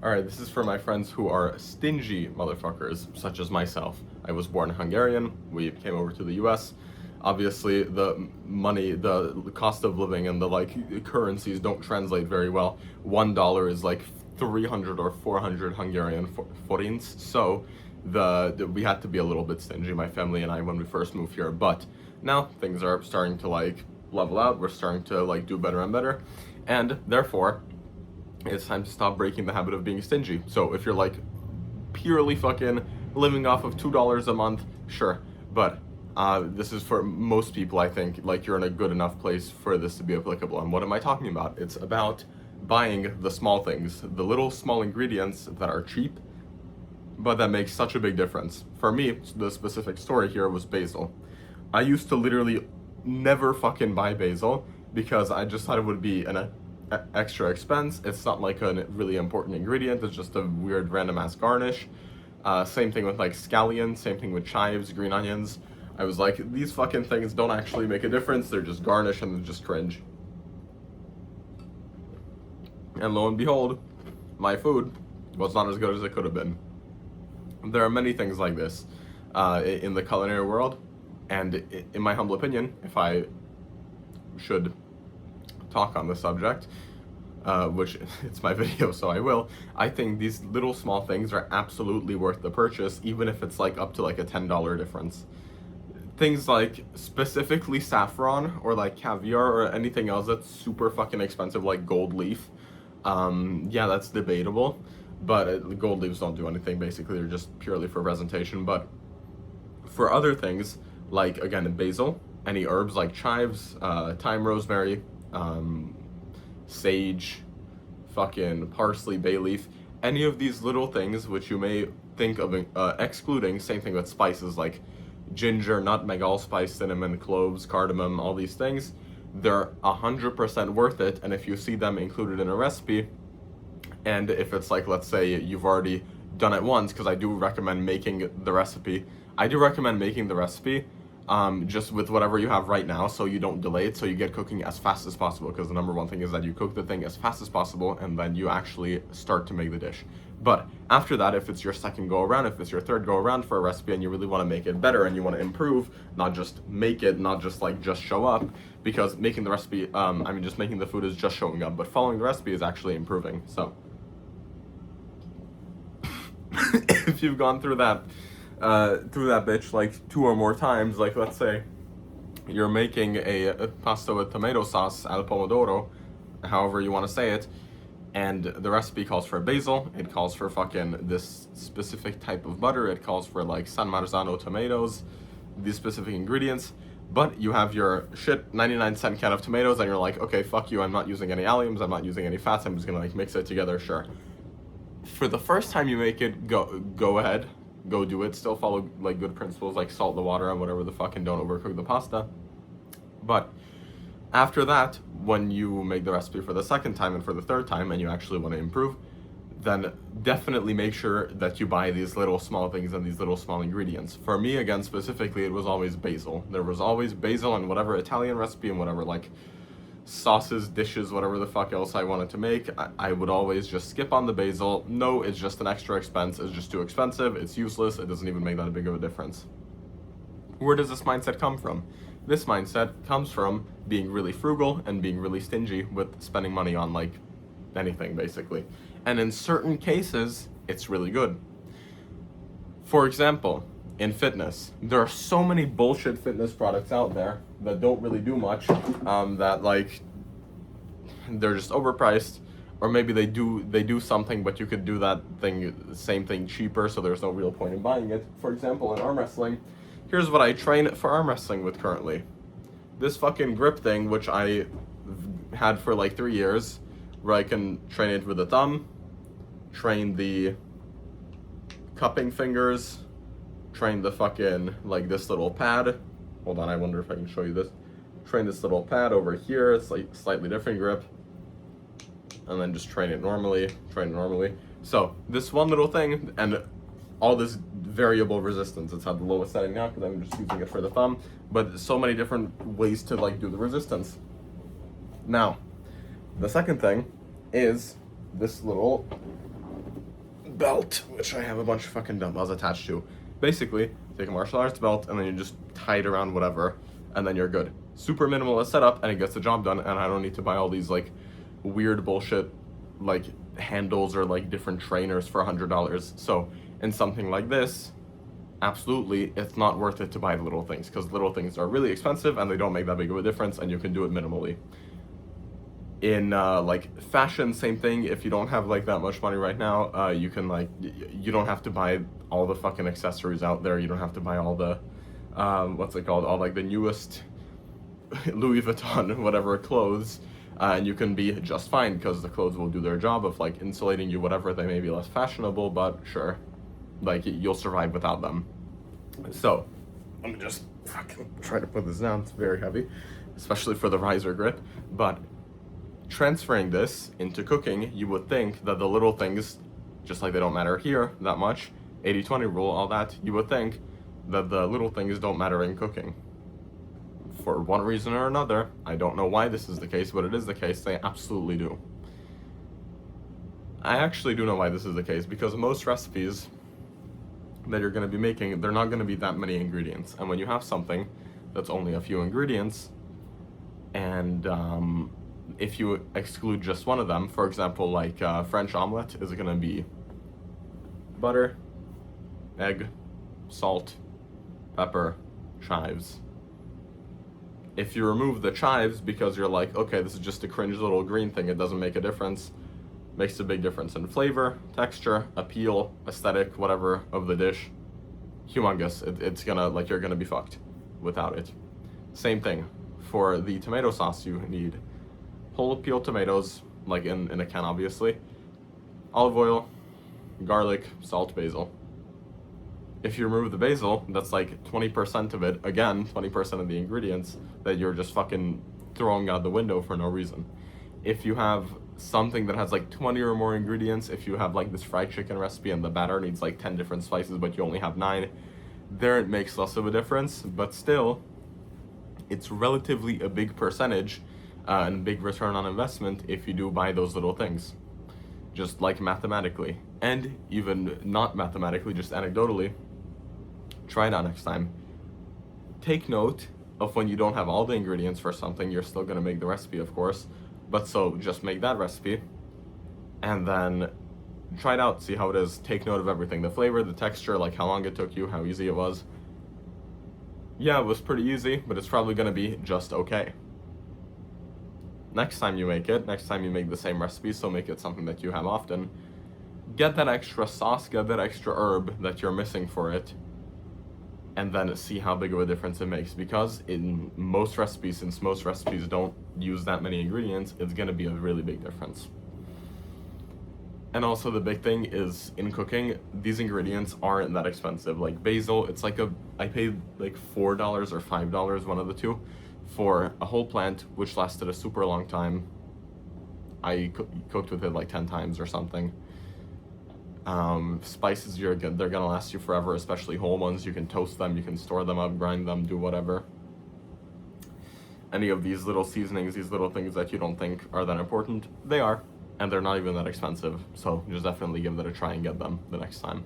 Alright, this is for my friends who are stingy motherfuckers, such as myself. I was born Hungarian, we came over to the US. Obviously, the money, the cost of living and the, like, currencies don't translate very well. $1 is like 300 or 400 Hungarian forints, so we had to be a little bit stingy, my family and I, when we first moved here. But now things are starting to, like, level out, we're starting to, like, do better and better, and therefore it's time to stop breaking the habit of being stingy. So if you're like purely fucking living off of $2 a month, sure, but this is for most people. I think like you're in a good enough place for this to be applicable. And what am I talking about? It's about buying the small things, the little small ingredients that are cheap but that makes such a big difference. For me, the specific story here was basil. I used to literally never fucking buy basil because I just thought it would be an extra expense. It's not like a really important ingredient, it's just a weird random ass garnish. Same thing with like scallions, same thing with chives, green onions. I was like, these fucking things don't actually make a difference, they're just garnish and they're just cringe. And lo and behold, my food was not as good as it could have been. There are many things like this in the culinary world, and in my humble opinion, if I should talk on the subject, which it's my video, so I will. I think these little small things are absolutely worth the purchase, even if it's like up to like a $10 difference. Things like specifically saffron or like caviar or anything else that's super fucking expensive, like gold leaf. Yeah, that's debatable, but gold leaves don't do anything, basically. They're just purely for presentation. But for other things, like again basil, any herbs like chives, thyme, rosemary, sage, fucking parsley, bay leaf, any of these little things which you may think of excluding. Same thing with spices like ginger, nutmeg, allspice, cinnamon, cloves, cardamom, all these things. They're 100% worth it, and if you see them included in a recipe, and if it's like, let's say you've already done it once, because I do recommend making the recipe. Just with whatever you have right now, so you don't delay it, so you get cooking as fast as possible, because the number one thing is that you cook the thing as fast as possible and then you actually start to make the dish. But after that, if it's your second go around, if it's your third go around for a recipe and you really want to make it better and you want to improve, not just make it, not just like just show up, because making the recipe, just making the food is just showing up, but following the recipe is actually improving. So if you've gone through that bitch like 2 or more times, like let's say you're making a pasta with tomato sauce al pomodoro, however you want to say it, and the recipe calls for basil, it calls for fucking this specific type of butter, it calls for like San Marzano tomatoes, these specific ingredients, but you have your shit 99-cent can of tomatoes and you're like, okay, fuck you, I'm not using any alliums, I'm not using any fats, I'm just gonna like mix it together. Sure, for the first time you make it, go ahead, go do it, still follow like good principles like salt the water and whatever the fuck, and don't overcook the pasta. But after that, when you make the recipe for the second time and for the third time and you actually want to improve, then definitely make sure that you buy these little small things and these little small ingredients. For me, again, specifically, it was always basil. There was always basil in whatever Italian recipe and whatever like sauces, dishes, whatever the fuck else I wanted to make. I would always just skip on the basil. No, it's just an extra expense, it's just too expensive, it's useless, it doesn't even make that big of a difference. Where does this mindset come from? This mindset comes from being really frugal and being really stingy with spending money on like anything, basically. And in certain cases, it's really good. For example, in fitness, there are so many bullshit fitness products out there that don't really do much, that like they're just overpriced, or maybe they do something, but you could do that same thing cheaper, so there's no real point in buying it. For example, in arm wrestling, here's what I train for arm wrestling with currently. This fucking grip thing, which I had for like 3 years, where I can train it with the thumb, train the cupping fingers, train the fucking, like this little pad. Hold on, I wonder if I can show you this. Train this little pad over here, it's like slightly different grip. And then just train it normally. So this one little thing, and all this variable resistance. It's at the lowest setting now because I'm just using it for the thumb, but so many different ways to like do the resistance. Now, the second thing is this little belt, which I have a bunch of fucking dumbbells attached to. Basically, take a martial arts belt and then you just tie it around whatever, and then you're good. Super minimalist setup, and it gets the job done, and I don't need to buy all these like weird bullshit like handles or like different trainers for $100. So in something like this, absolutely, it's not worth it to buy the little things, because little things are really expensive and they don't make that big of a difference, and you can do it minimally. In like fashion, same thing. If you don't have like that much money right now, you can like you don't have to buy all the fucking accessories out there. You don't have to buy all the what's it called, all like the newest Louis Vuitton whatever clothes, and you can be just fine, because the clothes will do their job of like insulating you, whatever. They may be less fashionable, but sure, like you'll survive without them. So let me just fucking try to put this down. It's very heavy, especially for the riser grip. But transferring this into cooking, you would think that the little things, just like they don't matter here that much, 80-20 rule, all that, you would think that the little things don't matter in cooking. For one reason or another, I don't know why this is the case, but it is the case. They absolutely do. I actually do know why this is the case, because most recipes that you're going to be making, they're not going to be that many ingredients. And when you have something that's only a few ingredients, and if you exclude just one of them, for example, like French omelet is going to be butter, egg, salt, pepper, chives. If you remove the chives because you're like, okay, this is just a cringe little green thing, it doesn't make a difference, makes a big difference in flavor, texture, appeal, aesthetic, whatever of the dish, humongous. It's gonna, like, you're gonna be fucked without it. Same thing. For the tomato sauce, you need whole peeled tomatoes, like in a can obviously, olive oil, garlic, salt, basil. If you remove the basil, that's like 20% of it, again, 20% of the ingredients that you're just fucking throwing out the window for no reason. If you have something that has like 20 or more ingredients, if you have like this fried chicken recipe and the batter needs like 10 different spices but you only have 9, there it makes less of a difference, but still, it's relatively a big percentage and big return on investment if you do buy those little things. Just like mathematically, and even not mathematically, just anecdotally, try it out next time. Take note of when you don't have all the ingredients for something. You're still going to make the recipe, of course, but so just make that recipe and then try it out, see how it is. Take note of everything, the flavor, the texture, like how long it took you, how easy it was. Yeah, it was pretty easy, but it's probably going to be just okay. Next time you make it, next time you make the same recipe, so make it something that you have often, get that extra sauce, get that extra herb that you're missing for it, and then see how big of a difference it makes. Because in most recipes, since most recipes don't use that many ingredients, it's gonna be a really big difference. And also the big thing is, in cooking, these ingredients aren't that expensive. Like basil, it's like I paid like $4 or $5, one of the two, for a whole plant, which lasted a super long time. I cooked with it like 10 times or something. Spices, they're gonna last you forever, especially whole ones. You can toast them, you can store them up, grind them, do whatever. Any of these little seasonings, these little things that you don't think are that important, they are, and they're not even that expensive. So just definitely give that a try and get them the next time.